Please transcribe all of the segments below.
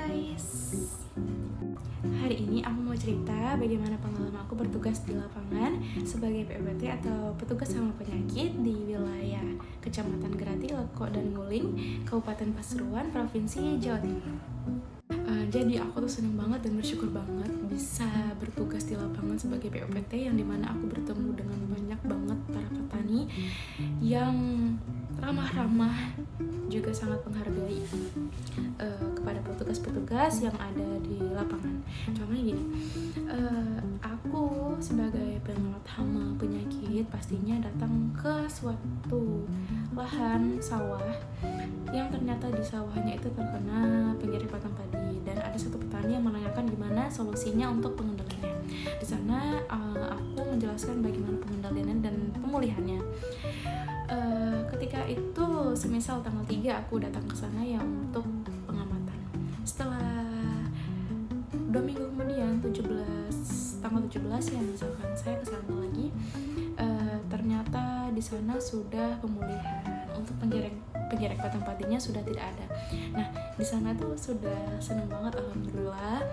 guys, hari ini aku mau cerita bagaimana pengalaman aku bertugas di lapangan sebagai PPT atau petugas sama penyakit di wilayah Kecamatan Grati, Lekok, dan Nguling, Kabupaten Pasuruan, Provinsi Jawa Timur. Jadi aku tuh seneng banget dan bersyukur banget bisa bertugas di lapangan sebagai PPT yang dimana aku bertemu dengan banyak banget para petani yang ramah-ramah, juga sangat menghargai kepada petugas-petugas yang ada di lapangan. Contohnya gini, aku sebagai pengamat hama penyakit pastinya datang ke suatu lahan sawah yang ternyata di sawahnya itu terkena penggiri batang padi, dan ada satu petani yang menanyakan gimana solusinya untuk pengendaliannya. Di sana aku menjelaskan bagaimana pengendaliannya dan pemulihannya. Ketika itu semisal tanggal 3 aku datang ke sana ya untuk pengamatan. Setelah 2 minggu kemudian, tanggal 17 ya misalkan saya ke sana lagi, ternyata di sana sudah pemulihan untuk penjerek batang padinya sudah tidak ada. Nah, di sana tuh sudah seneng banget, alhamdulillah.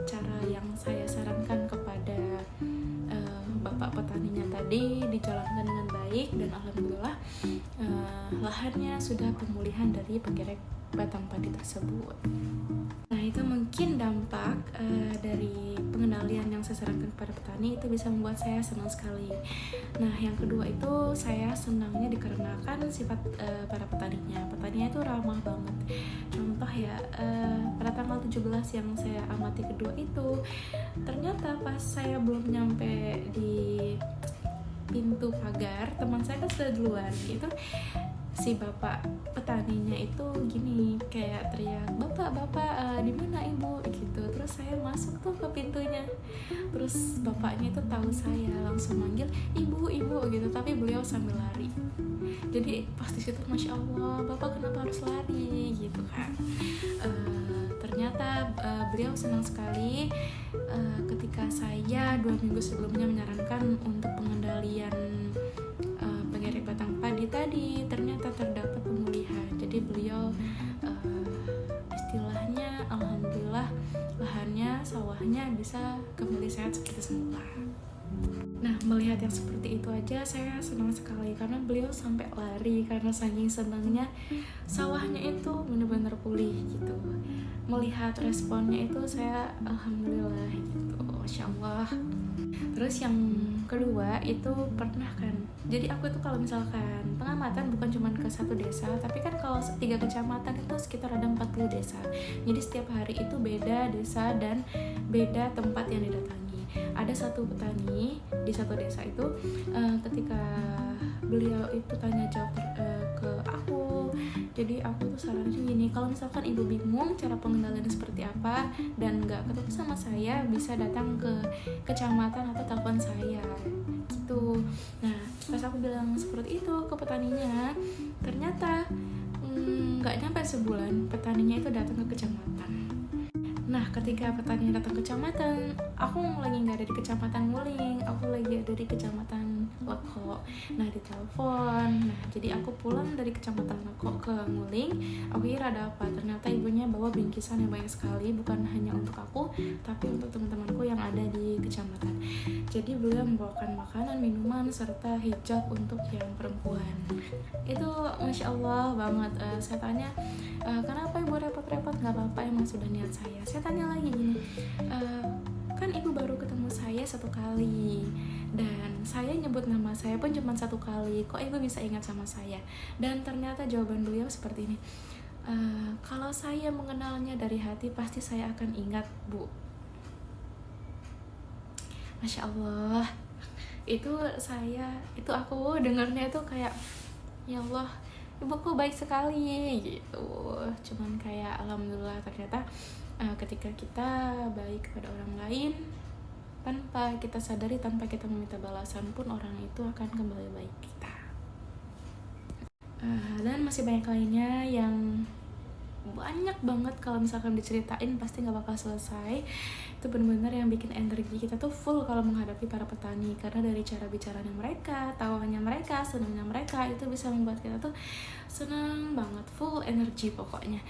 Cara yang saya sarankan kepada bapak petaninya tadi dijalankan dengan baik, dan alhamdulillah lahannya sudah pemulihan dari pengerek batang padi tersebut. Nah, itu mungkin dampak dari pengendalian yang saya sarankan kepada petani itu bisa membuat saya senang sekali. Nah, yang kedua itu saya senangnya dikarenakan sifat para petaninya itu ramah banget. Contoh ya, pada tanggal 17 yang saya amati kedua itu, ternyata pas saya belum nyampe di pintu pagar, teman saya kan sudah duluan gitu. Si bapak petaninya itu gini, kayak teriak, bapak di mana ibu gitu. Terus saya masuk tuh ke pintunya, terus bapaknya itu tahu saya, langsung manggil ibu gitu, tapi beliau sambil lari. Jadi pas di situ, masya Allah, bapak kenapa harus lari gitu kan. Ternyata beliau senang sekali ketika saya 2 minggu sebelumnya menyarankan untuk pengendalian pengerek batang padi tadi, ternyata terdapat pemulihan. Jadi beliau istilahnya alhamdulillah lahannya, sawahnya bisa kembali sehat seperti semula. Nah, melihat yang seperti itu aja saya senang sekali, karena beliau sampai lari karena saking senangnya sawahnya itu benar-benar pulih gitu. Melihat responnya itu saya alhamdulillah gitu, masya Allah. Terus yang kedua itu pernah kan, jadi aku itu kalau misalkan pengamatan bukan cuma ke satu desa, tapi kan kalau 3 kecamatan itu sekitar ada 40 desa. Jadi setiap hari itu beda desa dan beda tempat yang didatangi. Ada satu petani di satu desa itu, ketika beliau itu tanya jawab ke aku, jadi aku tuh saranin gini, kalau misalkan ibu bingung cara pengendalian seperti apa dan nggak ketemu sama saya, bisa datang ke kecamatan atau telepon saya gitu. Nah, pas aku bilang seperti itu ke petaninya, ternyata nggak nyampe sebulan petaninya itu datang ke kecamatan. Nah, ketika petani datang ke kecamatan, aku lagi nggak ada di kecamatan Nguling, aku lagi ada di kecamatan Lekok. Nah, ditelepon. Nah, jadi aku pulang dari kecamatan Lekok ke Nguling. Aku kira ada apa? Ternyata ibunya bawa bingkisan yang banyak sekali, bukan hanya untuk aku, tapi untuk teman-temanku yang ada di kecamatan. Jadi beliau membawakan makanan, minuman, serta hijab untuk yang perempuan. Itu masya Allah banget. Saya tanya, kenapa ibu repot-repot? Nggak apa-apa, emang sudah niat saya. Saya tanya lagi gini, kan ibu baru ketemu saya 1 kali, dan saya nyebut nama saya pun cuma 1 kali, kok ibu bisa ingat sama saya? Dan ternyata jawaban beliau seperti ini, kalau saya mengenalnya dari hati, pasti saya akan ingat, Bu. Masya Allah, itu aku dengarnya itu kayak, ya Allah, ibuku baik sekali gitu. Cuman kayak alhamdulillah, ternyata ketika kita baik kepada orang lain tanpa kita sadari, tanpa kita meminta balasan pun, orang itu akan kembali baik kita. Dan masih banyak lainnya yang banyak banget, kalau misalkan diceritain pasti nggak bakal selesai. Itu benar-benar yang bikin energi kita tuh full kalau menghadapi para petani, karena dari cara bicaranya mereka, tawanya mereka, senangnya mereka, itu bisa membuat kita tuh senang banget, full energi pokoknya.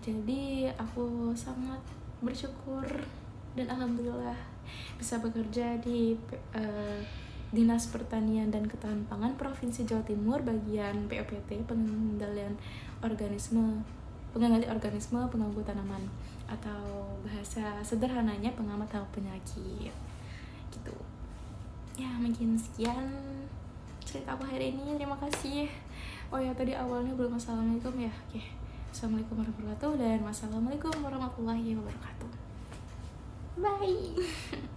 Jadi aku sangat bersyukur dan alhamdulillah bisa bekerja di Dinas Pertanian dan Ketahanan Pangan Provinsi Jawa Timur bagian POPT, pengendali organisme pengganggu tanaman, atau bahasa sederhananya pengamat hama penyakit gitu. Ya, mungkin sekian cerita aku hari ini. Terima kasih. Oh ya, tadi awalnya belum assalamualaikum ya. Oke. Assalamualaikum warahmatullahi wabarakatuh, dan wassalamualaikum warahmatullahi wabarakatuh. Bye.